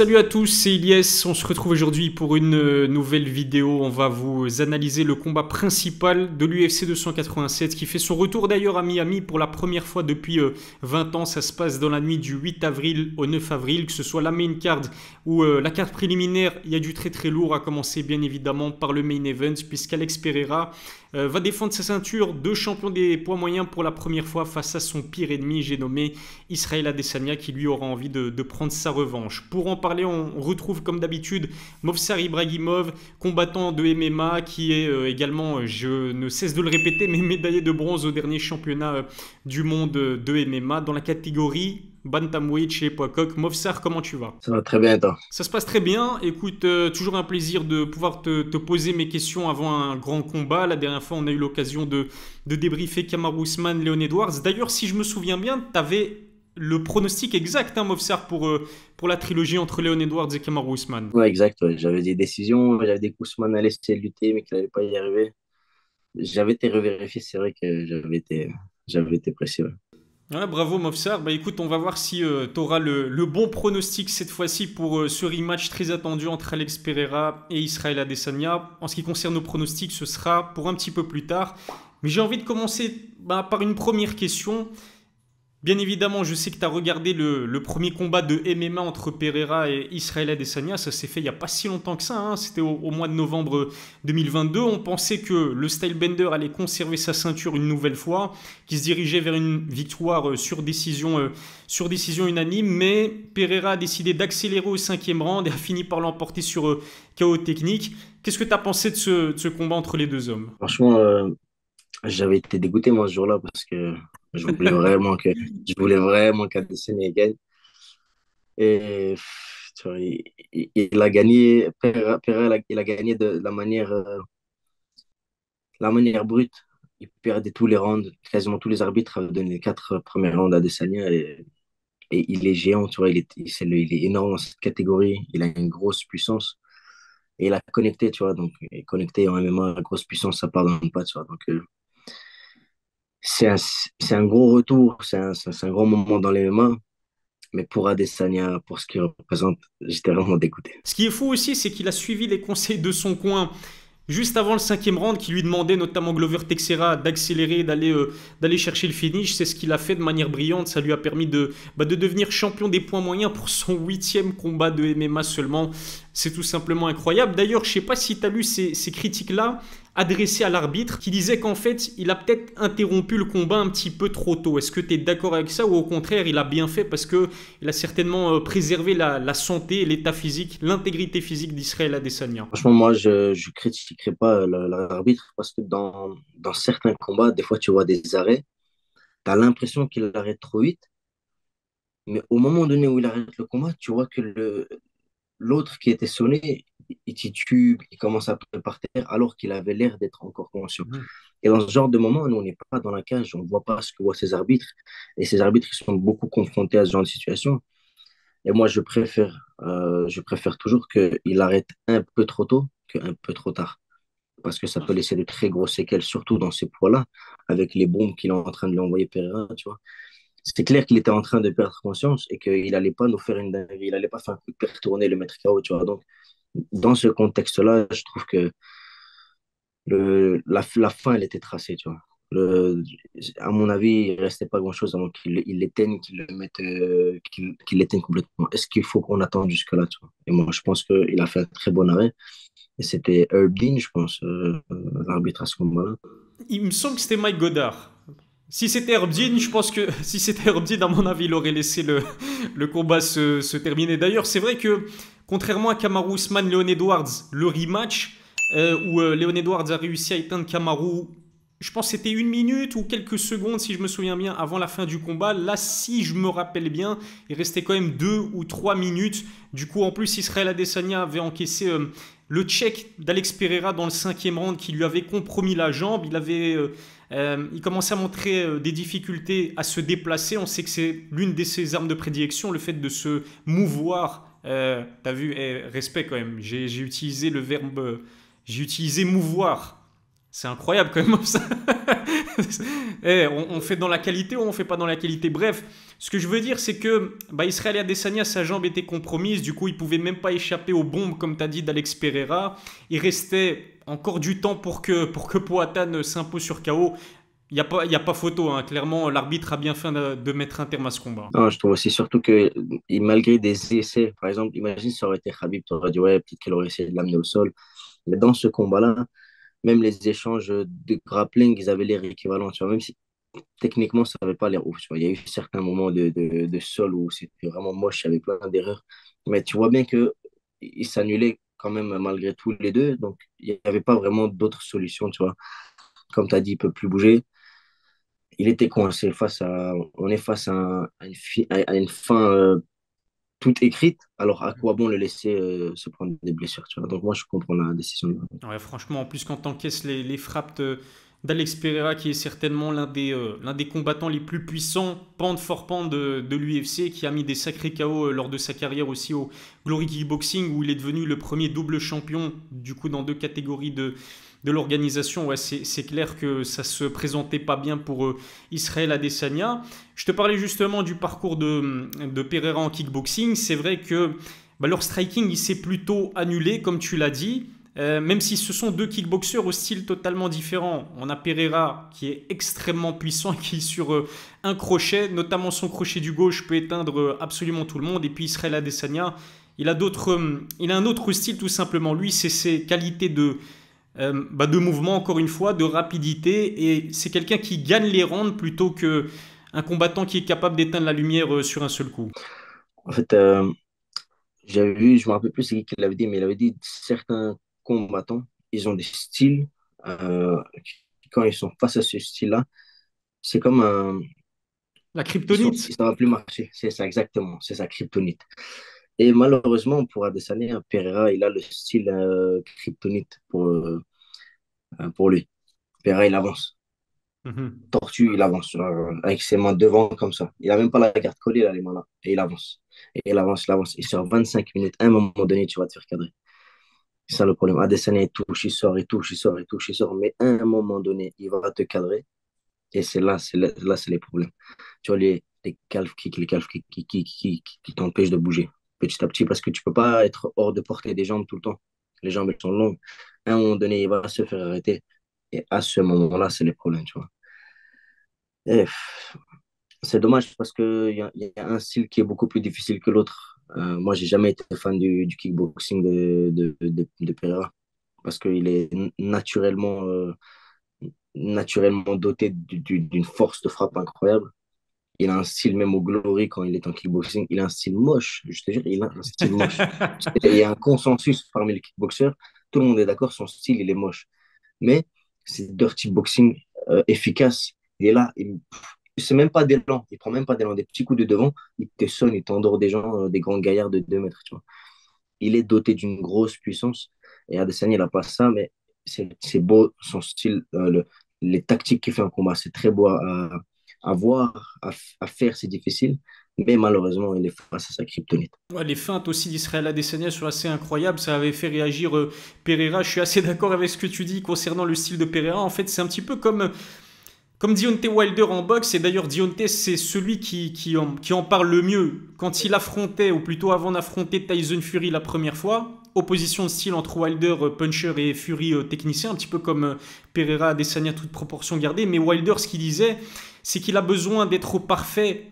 Salut à tous, c'est Ilyes. On se retrouve aujourd'hui pour une nouvelle vidéo. On va vous analyser le combat principal de l'UFC 287 qui fait son retour d'ailleurs à Miami pour la première fois depuis 20 ans. Ça se passe dans la nuit du 8 avril au 9 avril, que ce soit la main card ou la carte préliminaire. Il y a du très très lourd, à commencer bien évidemment par le main event puisqu'Alex Pereira va défendre sa ceinture de champion des poids moyens pour la première fois face à son pire ennemi, j'ai nommé Israel Adesanya, qui lui aura envie de prendre sa revanche. Pour en parler, on retrouve comme d'habitude Movsar Ibragimov, combattant de MMA, qui est également, je ne cesse de le répéter, mais médaillé de bronze au dernier championnat du monde de MMA dans la catégorie Bantamweight chez Poids Coq. Movsar, comment tu vas? Ça va très bien, toi. Ça se passe très bien. Écoute, toujours un plaisir de pouvoir te poser mes questions avant un grand combat. La dernière fois, on a eu l'occasion de débriefer Kamaru Usman, Leon Edwards. D'ailleurs, si je me souviens bien, tu avais le pronostic exact, hein, Movsar, pour la trilogie entre Leon Edwards et Kamaru Usman. Ouais, exact. Ouais. J'avais des décisions, j'avais des qu'Ousmane allait essayer de lutter, mais qu'il n'allait pas y arriver. J'avais été revérifié, c'est vrai que j'avais été précis. Ouais. Ouais, bravo Movsar. Bah écoute, on va voir si tu auras le bon pronostic cette fois-ci pour ce rematch très attendu entre Alex Pereira et Israel Adesanya. En ce qui concerne nos pronostics, ce sera pour un petit peu plus tard. Mais j'ai envie de commencer par une première question. Bien évidemment, je sais que tu as regardé le premier combat de MMA entre Pereira et Israel Adesanya. Ça s'est fait il n'y a pas si longtemps que ça, hein. C'était au mois de novembre 2022. On pensait que le Stylebender allait conserver sa ceinture une nouvelle fois, qu'il se dirigeait vers une victoire sur décision unanime. Mais Pereira a décidé d'accélérer au cinquième round et a fini par l'emporter sur KO technique. Qu'est-ce que tu as pensé de ce combat entre les deux hommes? Franchement, j'avais été dégoûté moi ce jour-là parce que je voulais vraiment qu'Adesanya gagne. Et tu vois, il a gagné, Pereira, il a gagné de la manière brute. Il perdait tous les rounds, quasiment tous les arbitres avaient donné les quatre premiers rounds à Adesanya. Et il est géant, tu vois, il est énorme dans cette catégorie, il a une grosse puissance. Et il a connecté, tu vois, donc et connecté en MMA, la grosse puissance, ça pardonne pas, tu vois. Donc c'est un gros retour, c'est un grand moment dans les MMA, mais pour Adesanya, pour ce qu'il représente, j'étais vraiment dégoûté. Ce qui est fou aussi, c'est qu'il a suivi les conseils de son coin juste avant le cinquième round, qui lui demandait notamment Glover Teixeira d'accélérer, d'aller chercher le finish. C'est ce qu'il a fait de manière brillante. Ça lui a permis de devenir champion des points moyens pour son huitième combat de MMA seulement. C'est tout simplement incroyable. D'ailleurs, je ne sais pas si tu as lu ces critiques-là adressées à l'arbitre qui disait qu'en fait, il a peut-être interrompu le combat un petit peu trop tôt. Est-ce que tu es d'accord avec ça ou au contraire, il a bien fait parce qu'il a certainement préservé la santé, l'état physique, l'intégrité physique d'Israël Adesanya? Franchement, moi, je ne critiquerai pas l'arbitre parce que dans certains combats, des fois, tu vois des arrêts, tu as l'impression qu'il arrête trop vite, mais au moment donné où il arrête le combat, tu vois que l'autre qui était sonné, il titube, il commence à pleurer par terre alors qu'il avait l'air d'être encore conscient. Et dans ce genre de moment, nous, on n'est pas dans la cage, on ne voit pas ce que voient ces arbitres. Et ces arbitres, ils sont beaucoup confrontés à ce genre de situation. Et moi, je préfère toujours qu'il arrête un peu trop tôt qu'un peu trop tard. Parce que ça peut laisser de très grosses séquelles, surtout dans ces poids-là, avec les bombes qu'il est en train de lui envoyer Pereira, tu vois. C'était clair qu'il était en train de perdre conscience et qu'il n'allait pas nous faire une dinguerie, il n'allait pas faire un coup de pied retourné, le mettre KO, tu vois. Donc, dans ce contexte-là, je trouve que la fin, elle était tracée, tu vois. Le, à mon avis, il restait pas grand-chose avant qu'il l'éteigne, qu'il le mette, qu'il l'éteigne complètement. Est-ce qu'il faut qu'on attende jusque-là, tu vois? Et moi, je pense qu'il a fait un très bon arrêt. Et c'était Herb Dean, je pense, l'arbitre à ce moment-là. Il me semble que c'était Mike Goddard. Si c'était Herb Dean, je pense que si c'était Herb Dean, à mon avis, il aurait laissé le combat se terminer. D'ailleurs, c'est vrai que contrairement à Kamaru Usman, Leon Edwards, le rematch, où Leon Edwards a réussi à éteindre Kamaru, je pense que c'était une minute ou quelques secondes, si je me souviens bien, avant la fin du combat. Là, si je me rappelle bien, il restait quand même 2 ou 3 minutes. Du coup, en plus, Israel Adesanya avait encaissé le check d'Alex Pereira dans le cinquième round qui lui avait compromis la jambe. Il commençait à montrer des difficultés à se déplacer. On sait que c'est l'une de ses armes de prédilection, le fait de se mouvoir. T'as vu, respect quand même. J'ai utilisé le verbe, j'ai utilisé mouvoir C'est incroyable quand même ça. On fait dans la qualité ou on fait pas dans la qualité. Bref, ce que je veux dire, c'est que bah, Israël Adesanya, sa jambe était compromise. Du coup, il pouvait même pas échapper aux bombes, comme tu as dit, d'Alex Pereira. Il restait encore du temps pour que Poatan s'impose sur KO. Il y a pas photo, hein. Clairement, l'arbitre a bien fait de mettre un terme à ce combat. Non, je trouve aussi surtout que malgré des essais, par exemple, imagine si ça aurait été Khabib, tu aurais dit ouais, peut-être qu'il aurait essayé de l'amener au sol. Mais dans ce combat-là, même les échanges de grappling, ils avaient l'air équivalents, tu vois, même si techniquement, ça n'avait pas l'air ouf, tu vois. Il y a eu certains moments de sol où c'était vraiment moche, il y avait plein d'erreurs. Mais tu vois bien que ils s'annulaient quand même malgré tout les deux, donc il n'y avait pas vraiment d'autres solutions, tu vois. Comme tu as dit, il ne peut plus bouger. Il était coincé on est face à une fin toute écrite, alors à quoi bon le laisser se prendre des blessures, tu vois. Donc moi, je comprends la décision. Ouais, franchement, en plus, quand t'encaisses les frappes d'Alex Pereira, qui est certainement l'un des combattants les plus puissants, pound for pound de l'UFC, qui a mis des sacrés KO lors de sa carrière aussi au Glory Kickboxing, où il est devenu le premier double champion, du coup, dans deux catégories de l'organisation. Ouais, c'est clair que ça se présentait pas bien pour Israël Adesanya. Je te parlais justement du parcours de Pereira en kickboxing. C'est vrai que bah, leur striking, il s'est plutôt annulé, comme tu l'as dit. Même si ce sont deux kickboxeurs au style totalement différent. On a Pereira qui est extrêmement puissant, qui sur un crochet, notamment son crochet du gauche, peut éteindre absolument tout le monde. Et puis Israël Adesanya, il a un autre style tout simplement. Lui, c'est ses qualités bah, de mouvement, encore une fois, de rapidité. Et c'est quelqu'un qui gagne les rounds plutôt que un combattant qui est capable d'éteindre la lumière sur un seul coup. En fait, j'avais vu, je me rappelle plus c'est qui l'avait dit, mais il avait dit certains combattants, ils ont des styles, quand ils sont face à ce style-là, c'est comme un, La kryptonite. ça va plus marcher. C'est ça, exactement. C'est sa kryptonite. Et malheureusement, pour Adesanya, Pereira, il a le style kryptonite pour lui. Pereira, il avance. Mhm. Tortue, il avance avec ses mains devant comme ça. Il n'a même pas la garde collée, là, les mains là. Et il avance. Et il avance, il avance. Et sur 25 minutes, à un moment donné, tu vas te faire cadrer. C'est ça le problème. Adesanya, il touche, il sort, il touche, il sort, il touche, il sort. Mais à un moment donné, il va te cadrer. Et là, c'est les problèmes. Tu vois, les calf kicks, les calf kicks qui t'empêchent de bouger petit à petit parce que tu peux pas être hors de portée des jambes tout le temps. Les jambes, elles sont longues. À un moment donné, il va se faire arrêter. Et à ce moment-là, c'est les problèmes, tu vois. Et c'est dommage parce qu'il y a un style qui est beaucoup plus difficile que l'autre. Moi, j'ai jamais été fan du kickboxing de Pereira parce qu'il est naturellement doté d'une force de frappe incroyable. Il a un style, même au Glory, quand il est en kickboxing, il a un style moche. Je te jure, il a un style moche. Il y a un consensus parmi les kickboxers. Tout le monde est d'accord, son style, il est moche. Mais c'est dirty boxing efficace. Il est là, c'est même pas d'élan. Il prend même pas d'élan. Des petits coups de devant, il te sonne, il t'endort des gens, des grands gaillards de 2 mètres. Tu vois. Il est doté d'une grosse puissance. Et Adesanya, il n'a pas ça, mais c'est beau, son style, les tactiques qu'il fait en combat, c'est très beau à voir, à faire, c'est difficile. Mais malheureusement, il est face à sa kryptonite. Ouais, les feintes aussi d'Israël Adesanya sont assez incroyables. Ça avait fait réagir Pereira. Je suis assez d'accord avec ce que tu dis concernant le style de Pereira. En fait, c'est un petit peu comme Deontay Wilder en boxe. Et d'ailleurs, Deontay, c'est celui qui en parle le mieux. Quand il affrontait, ou plutôt avant d'affronter Tyson Fury la première fois, opposition de style entre Wilder, puncher, et Fury, technicien, un petit peu comme Pereira Adesanya, toute proportion gardée. Mais Wilder, ce qu'il disait, c'est qu'il a besoin d'être parfait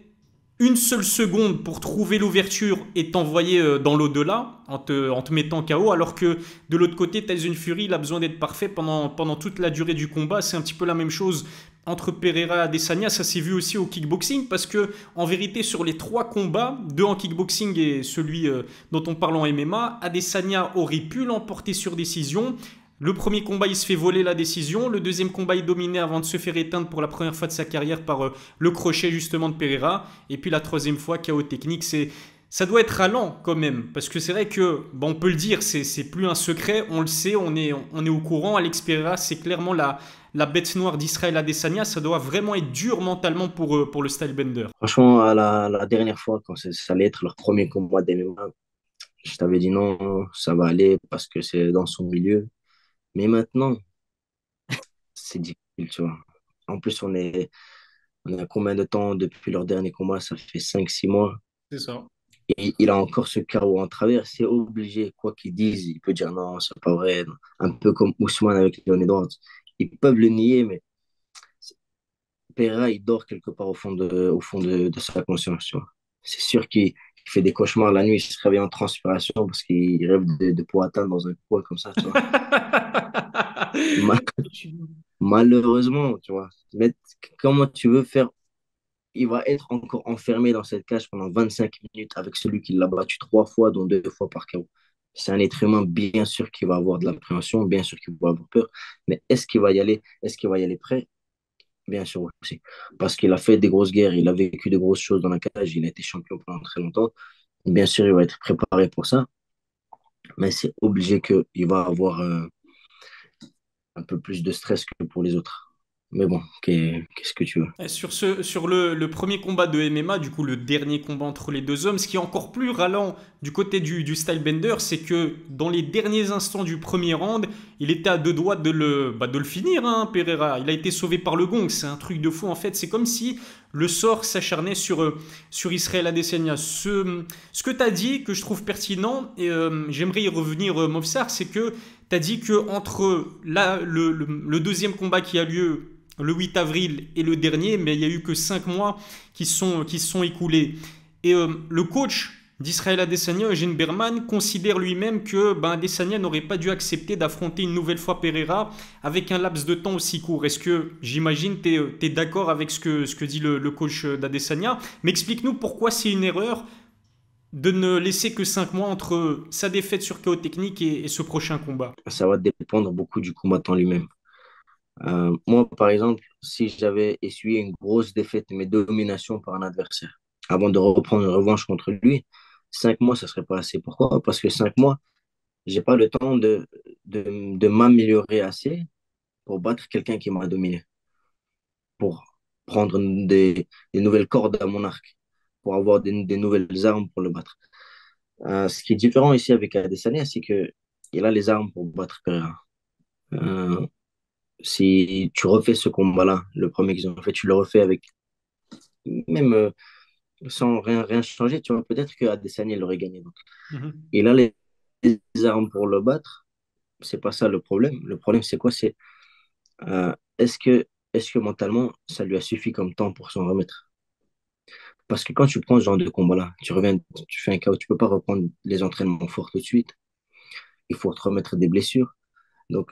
une seule seconde pour trouver l'ouverture et t'envoyer dans l'au-delà en te mettant KO, alors que de l'autre côté, Tyson Fury, il a besoin d'être parfait pendant toute la durée du combat. C'est un petit peu la même chose entre Pereira et Adesanya. Ça s'est vu aussi au kickboxing, parce que en vérité, sur les trois combats, deux en kickboxing et celui dont on parle en MMA, Adesanya aurait pu l'emporter sur décision. Le premier combat, il se fait voler la décision. Le deuxième combat, il est dominé avant de se faire éteindre pour la première fois de sa carrière par le crochet justement de Pereira. Et puis la troisième fois, KO technique. Ça doit être allant quand même. Parce que c'est vrai que, bon, on peut le dire, c'est plus un secret. On le sait, on est au courant. Alex Pereira, c'est clairement la bête noire d'Israël Adesanya. Ça doit vraiment être dur mentalement pour le Stylebender. Franchement, à la dernière fois, quand ça allait être leur premier combat d'MMA, je t'avais dit non, ça va aller parce que c'est dans son milieu. Mais maintenant, c'est difficile, tu vois. En plus, on est à combien de temps depuis leur dernier combat? Ça fait 5 6 mois. C'est ça. Et il a encore ce chaos en travers. C'est obligé, quoi qu'ils disent, il peut dire non, c'est pas vrai. Non. Un peu comme Ousmane avec Leon Edwards. Ils peuvent le nier, mais Pereira, il dort quelque part au fond de sa conscience, tu vois. C'est sûr qu'il fait des cauchemars la nuit, il se réveille en transpiration parce qu'il rêve de Poatan dans un coin comme ça, tu vois. Ma- Malheureusement, tu vois. Mais comment tu veux faire? Il va être encore enfermé dans cette cage pendant 25 minutes avec celui qui l'a battu 3 fois, dont 2 fois par KO. C'est un être humain, bien sûr qu'il va avoir de l'appréhension, bien sûr qu'il va avoir peur, mais est-ce qu'il va y aller? Est-ce qu'il va y aller prêt? Bien sûr aussi. Parce qu'il a fait des grosses guerres, il a vécu de grosses choses dans la cage, il a été champion pendant très longtemps. Bien sûr, il va être préparé pour ça, mais c'est obligé qu'il va avoir un peu plus de stress que pour les autres. Mais bon, qu'est-ce que tu veux? Sur le premier combat de MMA, du coup le dernier combat entre les deux hommes, ce qui est encore plus ralent du côté du Stylebender, c'est que dans les derniers instants du premier round, il était à deux doigts de le finir, hein, Pereira. Il a été sauvé par le gong, c'est un truc de fou en fait. C'est comme si le sort s'acharnait sur Israël Adesanya. Ce que tu as dit, que je trouve pertinent, et j'aimerais y revenir, Movsar, c'est que tu as dit que entre le deuxième combat qui a lieu le 8 avril et le dernier, mais il n'y a eu que 5 mois qui se sont écoulés. Et le coach d'Israël Adesanya, Eugene Berman, considère lui-même que Adesanya n'aurait pas dû accepter d'affronter une nouvelle fois Pereira avec un laps de temps aussi court. Est-ce que, j'imagine, tu es d'accord avec ce que dit le coach d'Adesanya? Mais explique-nous pourquoi c'est une erreur de ne laisser que 5 mois entre sa défaite sur KO technique et ce prochain combat. Ça va dépendre beaucoup du combattant lui-même. Moi, par exemple, si j'avais essuyé une grosse défaite, mais domination par un adversaire, avant de reprendre une revanche contre lui, 5 mois, ça serait pas assez. Pourquoi? Parce que 5 mois, j'ai pas le temps de m'améliorer assez pour battre quelqu'un qui m'a dominé, pour prendre des nouvelles cordes à mon arc, pour avoir des nouvelles armes pour le battre. Ce qui est différent ici avec Adesanya, c'est que il a les armes pour battre Pereira. Euh, Si tu refais ce combat-là, le premier qu'ils ont fait, tu le refais avec même sans rien changer, tu vois, peut-être que Adesanya l'aurait gagné. Donc, Mhm. il a les armes pour le battre. C'est pas ça le problème. Le problème, c'est quoi? C'est euh, est-ce que, est-ce que mentalement, ça lui a suffi comme temps pour s'en remettre? Parce que quand tu prends ce genre de combat-là, tu reviens, tu fais un KO, tu peux pas reprendre les entraînements forts tout de suite. Il faut te remettre des blessures. Donc,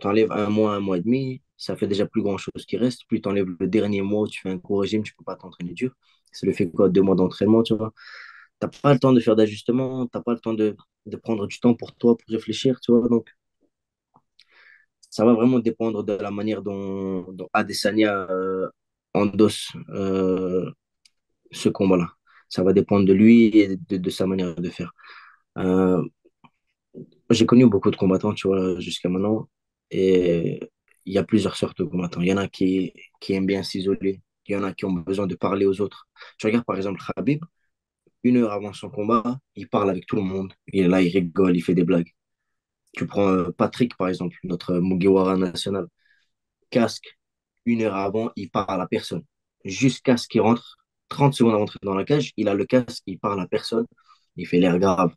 t'enlèves un mois et demi, ça fait déjà plus grand-chose qui reste. Puis t'enlèves le dernier mois où tu fais un gros régime, tu peux pas t'entraîner dur. Ça lui fait quoi, 2 mois d'entraînement, tu vois. T'as pas le temps de faire d'ajustements, t'as pas le temps de prendre du temps pour toi, pour réfléchir, tu vois. Donc, ça va vraiment dépendre de la manière dont Adesanya endosse ce combat-là. Ça va dépendre de lui et de sa manière de faire. Euh, J'ai connu beaucoup de combattants, tu vois, jusqu'à maintenant. Et il y a plusieurs sortes de combattants. Il y en a qui aiment bien s'isoler. Il y en a qui ont besoin de parler aux autres. Tu regardes par exemple Khabib, 1 heure avant son combat, il parle avec tout le monde. Il est là, il rigole, il fait des blagues. Tu prends Patrick, par exemple, notre Mugiwara national. Casque, 1 heure avant, il parle à personne. Jusqu'à ce qu'il rentre, 30 secondes avant d'entrer dans la cage, il a le casque, il parle à personne. Il fait l'air grave.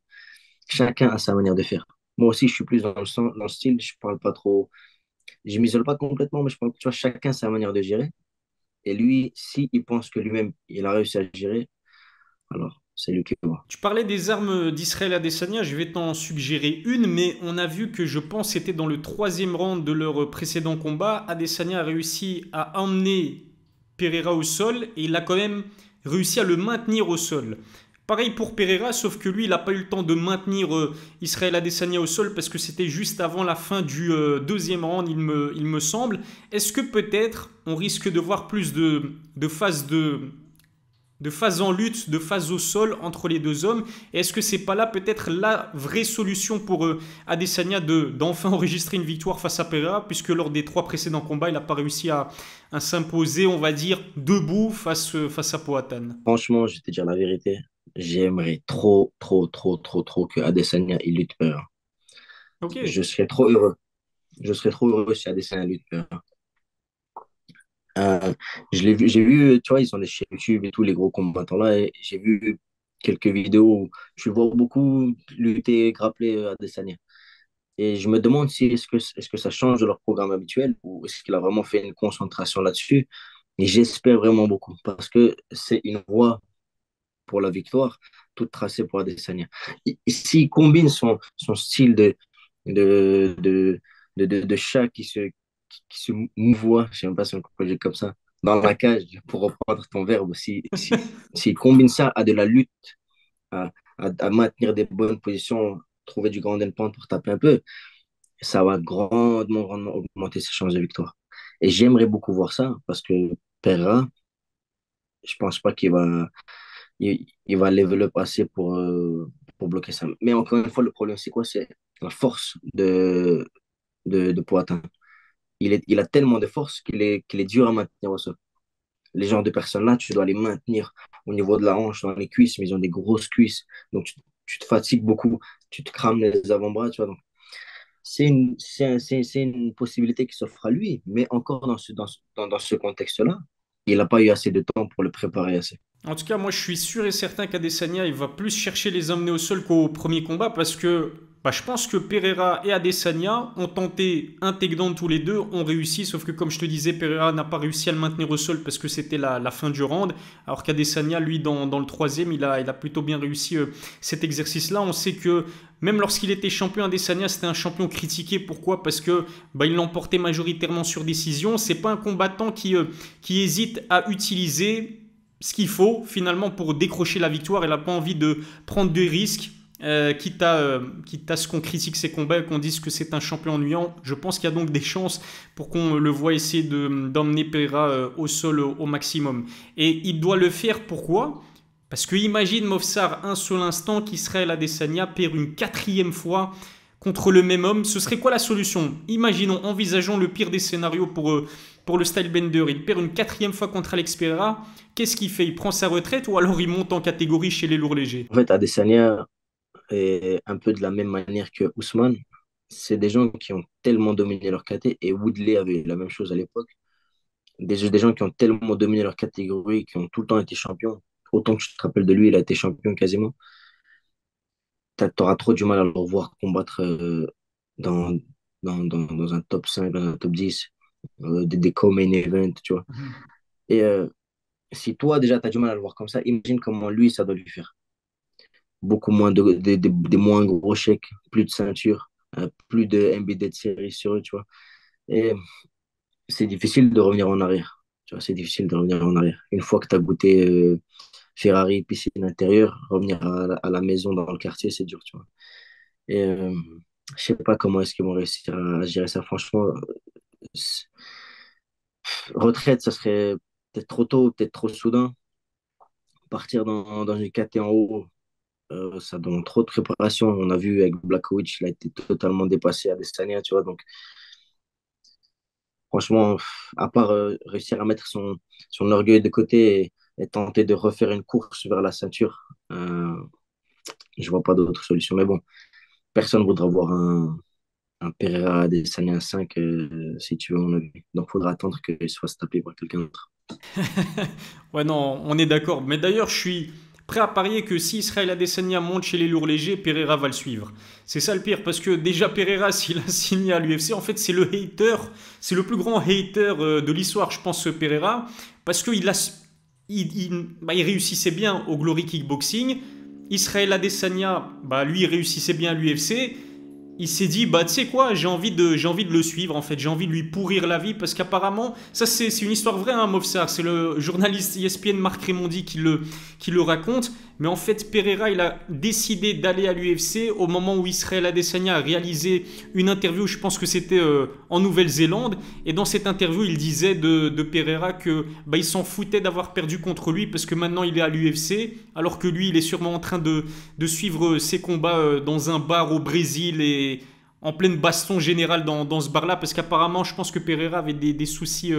Chacun a sa manière de faire. Moi aussi, je suis plus dans le style, je parle pas trop, je m'isole pas complètement, mais je pense que tu vois, chacun a sa manière de gérer. Et lui, si il pense que lui-même, il a réussi à gérer, alors c'est lui qui va. Tu parlais des armes d'Israël Adesanya, je vais t'en suggérer une, mais on a vu que je pense c'était dans le troisième round de leur précédent combat, Adesanya a réussi à emmener Pereira au sol et il a quand même réussi à le maintenir au sol. Pareil pour Pereira, sauf que lui, il n'a pas eu le temps de maintenir Israël Adesanya au sol parce que c'était juste avant la fin du deuxième round, il me semble. Est-ce que peut-être on risque de voir plus de phases de phase en lutte, de phase au sol entre les deux hommes. Et est-ce que c'est pas là peut-être la vraie solution pour Adesanya d'enfin enregistrer une victoire face à Pereira, puisque lors des 3 précédents combats, il n'a pas réussi à s'imposer, on va dire, debout face à Poatan. Franchement, je vais te dire la vérité, j'aimerais trop, trop, trop, trop, trop que Adesanya il lutte peur. Ok. Je serais trop heureux. Je serais trop heureux si Adesanya lutte. Euh, j'ai vu, tu vois, ils sont des chaînes YouTube et tous les gros combattants là, et j'ai vu quelques vidéos où je vois beaucoup lutter, grappler Adesanya. Et je me demande si est-ce que ça change de leur programme habituel ou est-ce qu'il a vraiment fait une concentration là-dessus. Et j'espère vraiment beaucoup parce que c'est une voie pour la victoire, toute tracée pour Adesanya. S'il combine son style de, de, de chat qui se mouvoie, je ne sais même pas si on peut dire comme ça, dans la cage, pour reprendre ton verbe, s'il combine ça à de la lutte, à maintenir des bonnes positions, trouver du grand endpoint pour taper un peu, ça va grandement, grandement augmenter ses chances de victoire. Et j'aimerais beaucoup voir ça parce que Pereira, je pense pas il va level up assez pour bloquer ça. Mais encore une fois, le problème, c'est quoi? C'est la force de Poitin. Il a tellement de force qu'il est dur à maintenir au sol. Les genres de personnes-là, tu dois les maintenir au niveau de la hanche, dans les cuisses, mais ils ont des grosses cuisses. Donc, tu te fatigues beaucoup, tu te crames les avant-bras, tu vois. Donc, c'est une possibilité qui s'offre à lui, mais encore dans ce contexte-là, il n'a pas eu assez de temps pour le préparer assez. En tout cas, moi, je suis sûr et certain qu'Adesanya, il va plus chercher les emmener au sol qu'au premier combat parce que je pense que Pereira et Adesanya ont tenté un takedown tous les deux, ont réussi, sauf que comme je te disais, Pereira n'a pas réussi à le maintenir au sol parce que c'était la fin du round, alors qu'Adesanya, lui, dans le troisième, il a plutôt bien réussi cet exercice-là. On sait que même lorsqu'il était champion, Adesanya, c'était un champion critiqué. Pourquoi? Parce que il l'emportait majoritairement sur décision. C'est pas un combattant qui hésite à utiliser ce qu'il faut finalement pour décrocher la victoire. Elle n'a pas envie de prendre de risques. Quitte à ce qu'on critique ses combats et qu'on dise que c'est un champion ennuyant, je pense qu'il y a donc des chances pour qu'on le voit essayer d'emmener Pereira au sol au maximum. Et il doit le faire, pourquoi? Parce que imagine Movsar un seul instant qu'Israël Adesanya perd une quatrième fois contre le même homme. Ce serait quoi la solution? Imaginons, envisageons le pire des scénarios pour le Stylebender. Il perd une quatrième fois contre Alex Pereira. Qu'est-ce qu'il fait? Il prend sa retraite ou alors il monte en catégorie chez les lourds légers? En fait, Adesanya, et un peu de la même manière que Ousmane, c'est des gens qui ont tellement dominé leur caté, et Woodley avait la même chose à l'époque, des gens qui ont tellement dominé leur catégorie, qui ont tout le temps été champions. Autant que je te rappelle de lui, il a été champion quasiment. Tu auras trop du mal à le revoir combattre dans, dans un top 5, dans un top 10, des co-main events, tu vois. Et si toi, déjà, tu as du mal à le voir comme ça, imagine comment lui, ça doit lui faire. Beaucoup moins des moins gros chèques, plus de ceinture, plus de MBD de série sur eux, tu vois. Et c'est difficile de revenir en arrière. Tu vois, c'est difficile de revenir en arrière. Une fois que tu as goûté Ferrari, piscine intérieure, revenir à la maison dans le quartier, c'est dur, tu vois. Et je sais pas comment est-ce qu'ils vont réussir à gérer ça. Franchement, c'est- retraite, ça serait peut-être trop tôt, peut-être trop soudain. Partir dans une KT en haut, ça demande trop de préparation. On a vu avec Blachowicz, il a été totalement dépassé à Destania, tu vois. Donc, franchement, à part réussir à mettre son orgueil de côté et tenter de refaire une course vers la ceinture, je vois pas d'autre solution. Mais bon, personne ne voudra voir un Pereira Adesanya 5, si tu veux, mon avis. Donc, il faudra attendre qu'il se fasse taper par quelqu'un d'autre. Ouais, non, on est d'accord. Mais d'ailleurs, je suis prêt à parier que si Israël Adesanya monte chez les lourds légers, Pereira va le suivre. C'est ça le pire, parce que déjà Pereira, s'il a signé à l'UFC, en fait, c'est le hater, c'est le plus grand hater de l'histoire, je pense, Pereira, parce qu'il a, il réussissait bien au Glory Kickboxing. Israël Adesanya, lui, il réussissait bien à l'UFC. Il s'est dit, tu sais quoi, j'ai envie de le suivre, en fait, j'ai envie de lui pourrir la vie, parce qu'apparemment, ça c'est une histoire vraie, hein, Movsar, c'est le journaliste ESPN Marc Raimondi qui le raconte, mais en fait, Pereira, il a décidé d'aller à l'UFC au moment où Israël Adesanya a réalisé une interview, je pense que c'était en Nouvelle-Zélande, et dans cette interview, il disait de Pereira que il s'en foutait d'avoir perdu contre lui, parce que maintenant il est à l'UFC, alors que lui, il est sûrement en train de suivre ses combats dans un bar au Brésil et en pleine baston générale dans ce bar-là, parce qu'apparemment, je pense que Pereira avait des soucis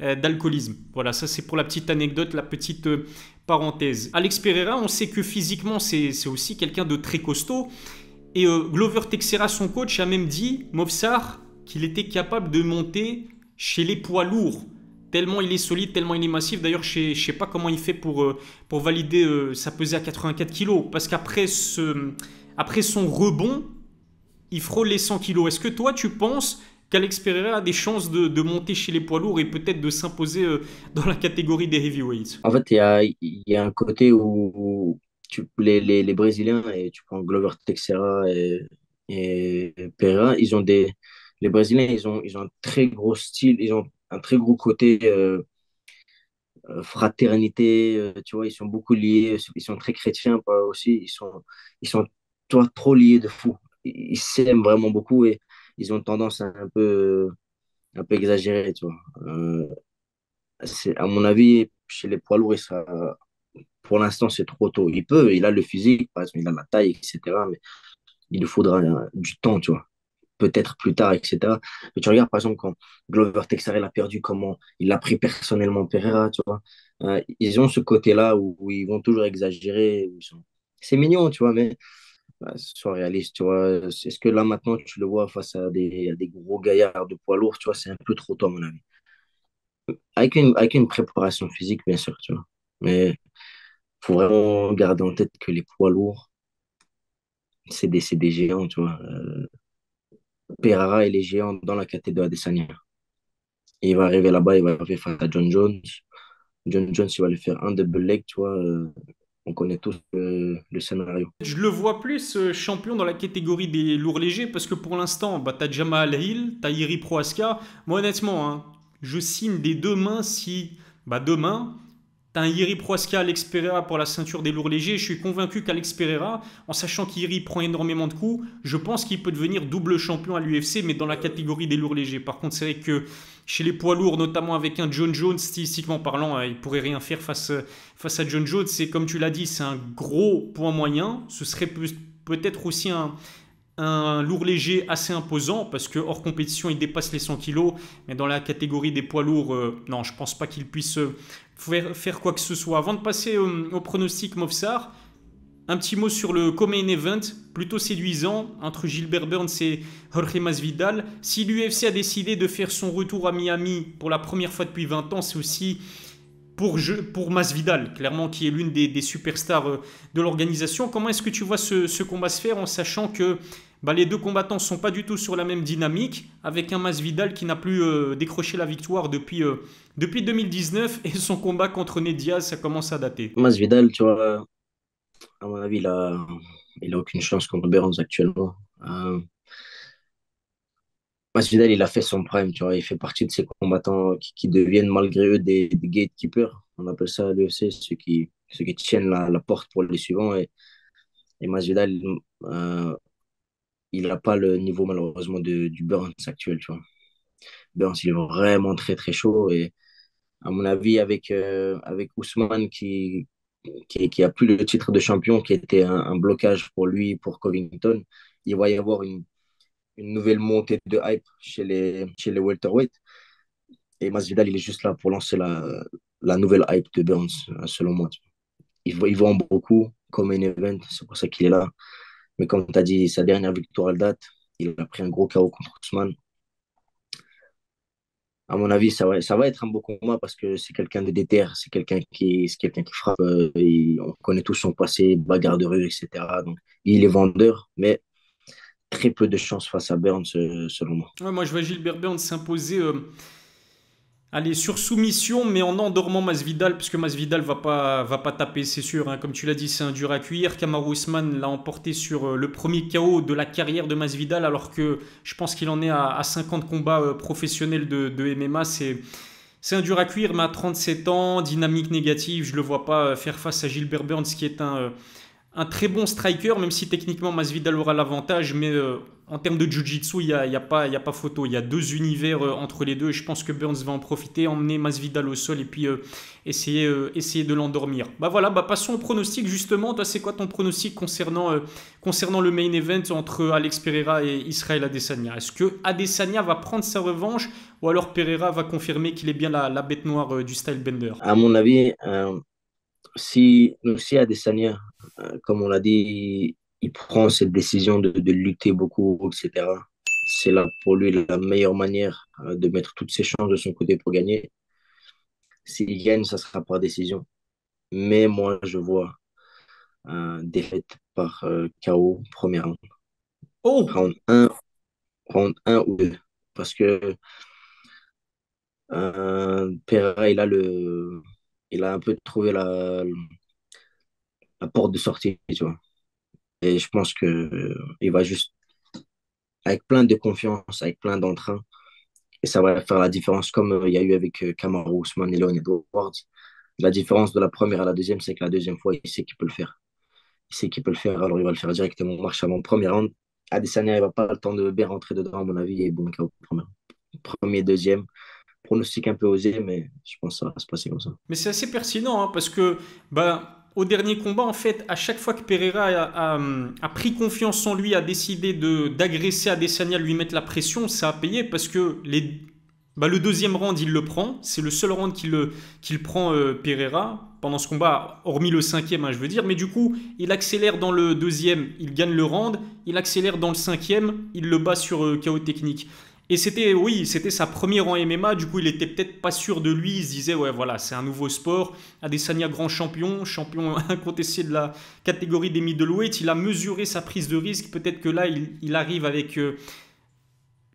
d'alcoolisme. Voilà, ça c'est pour la petite anecdote, la petite parenthèse. Alex Pereira, on sait que physiquement, c'est aussi quelqu'un de très costaud. Et Glover Teixeira, son coach, a même dit, Movsar, qu'il était capable de monter chez les poids lourds. Tellement il est solide, tellement il est massif. D'ailleurs, je ne sais pas comment il fait pour valider sa pesée à 84 kilos. Parce après son rebond, il frôle les 100 kilos. Est-ce que toi, tu penses qu'Alex Pereira a des chances de monter chez les poids lourds et peut-être de s'imposer dans la catégorie des heavyweights? En fait, il y a un côté où les Brésiliens, et tu prends Glover Teixeira et Pereira, les Brésiliens, ils ont un très gros style, ils ont un très gros côté fraternité, tu vois, ils sont beaucoup liés, ils sont très chrétiens aussi, ils sont toi, trop liés de fou. Ils s'aiment vraiment beaucoup et ils ont tendance à un peu exagérer, tu vois. À mon avis, chez les poids lourds, pour l'instant, c'est trop tôt. Il a le physique, par exemple, il a la taille, etc. Mais il lui faudra du temps, tu vois. Peut-être plus tard, etc. Mais tu regardes, par exemple, quand Glover Teixeira il a perdu, comment il a pris personnellement Pereira, tu vois. Ils ont ce côté-là où ils vont toujours exagérer. C'est mignon, tu vois, mais sois réaliste, tu vois. Est-ce que là, maintenant, tu le vois face à des gros gaillards de poids lourds, tu vois, c'est un peu trop tôt, à mon avis. Avec une préparation physique, bien sûr, tu vois. Mais faut vraiment garder en tête que les poids lourds, c'est des géants, tu vois. Pereira, il est géant dans la catégorie Adesanya. Et il va arriver là-bas, il va arriver face à John Jones. John Jones, il va lui faire un double leg, tu vois. On connaît tous le scénario. Je le vois plus champion dans la catégorie des lourds légers parce que pour l'instant, bah, t'as Jamal Hill, t'as Iri Prohaska. Moi, honnêtement, hein, je signe des deux mains si, bah, demain, t'as un Iri Prohaska Alex Pereira pour la ceinture des lourds légers. Je suis convaincu qu'Alex Pereira, en sachant qu'Iri prend énormément de coups, je pense qu'il peut devenir double champion à l'UFC, mais dans la catégorie des lourds légers. Par contre, c'est vrai que chez les poids lourds, notamment avec un John Jones, stylistiquement parlant, il pourrait rien faire face à John Jones. C'est comme tu l'as dit, c'est un gros point moyen. Ce serait peut-être aussi un lourd léger assez imposant parce que hors compétition il dépasse les 100 kilos, mais dans la catégorie des poids lourds, non, je pense pas qu'il puisse faire quoi que ce soit. Avant de passer au pronostic Mofsar, un petit mot sur le co-main event, plutôt séduisant, entre Gilbert Burns et Jorge Masvidal. Si l'UFC a décidé de faire son retour à Miami pour la première fois depuis 20 ans, c'est aussi pour Masvidal, clairement, qui est l'une des superstars de l'organisation. Comment est-ce que tu vois ce combat se faire en sachant que bah, les deux combattants ne sont pas du tout sur la même dynamique, avec un Masvidal qui n'a plus décroché la victoire depuis 2019 et son combat contre Ned Diaz, ça commence à dater. Masvidal, tu vois, à mon avis, il a aucune chance contre Burns actuellement. Masvidal, il a fait son prime, tu vois. Il fait partie de ces combattants qui deviennent malgré eux des gatekeepers. On appelle ça à l'UFC, ceux qui tiennent la porte pour les suivants. Et Masvidal, euh, il n'a pas le niveau malheureusement du Burns actuel, tu vois. Burns, il est vraiment très très chaud. Et à mon avis, avec Ousmane qui a plus le titre de champion, qui était un blocage pour lui, pour Covington, il va y avoir une nouvelle montée de hype chez les welterweight. Et Masvidal, il est juste là pour lancer la nouvelle hype de Burns, selon moi. Il vend beaucoup comme un event, c'est pour ça qu'il est là. Mais comme tu as dit, sa dernière victoire à date, il a pris un gros KO contre Ousmane. À mon avis, ça va être un beau combat parce que c'est quelqu'un de déter, c'est quelqu'un qui frappe. On connaît tous son passé, bagarre de rue, etc. Donc, il est vendeur, mais très peu de chance face à Burns, selon moi. Ouais, moi, je vois Gilbert Burns s'imposer. Allez, sur soumission, mais en endormant Masvidal, parce que Masvidal va pas taper, c'est sûr, hein. Comme tu l'as dit, c'est un dur à cuire. Kamaru Usman l'a emporté sur le premier KO de la carrière de Masvidal, alors que je pense qu'il en est à 50 combats professionnels de MMA. C'est un dur à cuire, mais à 37 ans, dynamique négative, je ne le vois pas faire face à Gilbert Burns, qui est un très bon striker, même si techniquement Masvidal aura l'avantage, mais en termes de jiu-jitsu, il y a pas photo. Il y a deux univers entre les deux, et je pense que Burns va en profiter, emmener Masvidal au sol et puis essayer de l'endormir. Bah voilà, bah passons au pronostic justement. Toi, c'est quoi ton pronostic concernant le main event entre Alex Pereira et Israel Adesanya? Est-ce que Adesanya va prendre sa revanche ou alors Pereira va confirmer qu'il est bien la bête noire du style bender? À mon avis, si Adesanya, comme on l'a dit, il prend cette décision de lutter beaucoup, etc., C'est là pour lui la meilleure manière de mettre toutes ses chances de son côté pour gagner. S'il gagne, ça sera par décision. Mais moi, je vois un défaite par KO, premier round. Oh! Round un, round un ou 2. Parce que Pereira, il a un peu trouvé la porte de sortie, tu vois. Et je pense que il va juste, avec plein de confiance, avec plein d'entrain, et ça va faire la différence, comme il y a eu avec Kamaru Usman et Leon Edwards. La différence de la première à la deuxième, c'est que la deuxième fois, il sait qu'il peut le faire. Il sait qu'il peut le faire, alors il va le faire directement. Marche avant premier round. Adesanya, il va pas le temps de bien rentrer dedans, à mon avis, et bon, KO premier, deuxième. Pronostic un peu osé, mais je pense que ça va se passer comme ça. Mais c'est assez pertinent hein, parce que bah, au dernier combat, en fait, à chaque fois que Pereira a pris confiance en lui, a décidé d'agresser Adesanya, lui mettre la pression, ça a payé parce que le deuxième round, il le prend. C'est le seul round qu'il prend Pereira pendant ce combat, hormis le cinquième, hein, je veux dire. Mais du coup, il accélère dans le deuxième, il gagne le round. Il accélère dans le cinquième, il le bat sur KO technique. Et c'était, oui, c'était sa première en MMA, du coup il était peut-être pas sûr de lui, il se disait, ouais voilà, c'est un nouveau sport, Adesanya grand champion, champion incontesté de la catégorie des middleweight, il a mesuré sa prise de risque, peut-être que là il arrive avec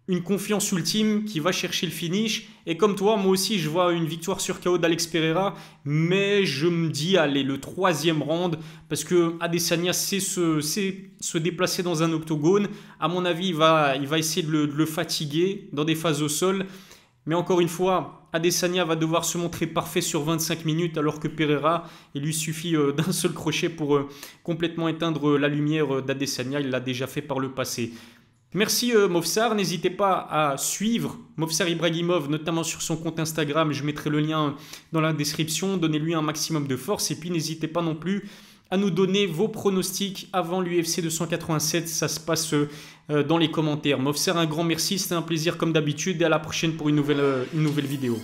une confiance ultime qui va chercher le finish. Et comme toi, moi aussi, je vois une victoire sur KO d'Alex Pereira. Mais je me dis, allez, le troisième round, parce que Adesanya sait se déplacer dans un octogone. À mon avis, il va essayer de le fatiguer dans des phases au sol. Mais encore une fois, Adesanya va devoir se montrer parfait sur 25 minutes, alors que Pereira, il lui suffit d'un seul crochet pour complètement éteindre la lumière d'Adesanya. Il l'a déjà fait par le passé. Merci Movsar, n'hésitez pas à suivre Movsar Ibrahimov, notamment sur son compte Instagram, je mettrai le lien dans la description, donnez-lui un maximum de force et puis n'hésitez pas non plus à nous donner vos pronostics avant l'UFC 287, ça se passe dans les commentaires. Movsar, un grand merci, c'était un plaisir comme d'habitude et à la prochaine pour une nouvelle vidéo.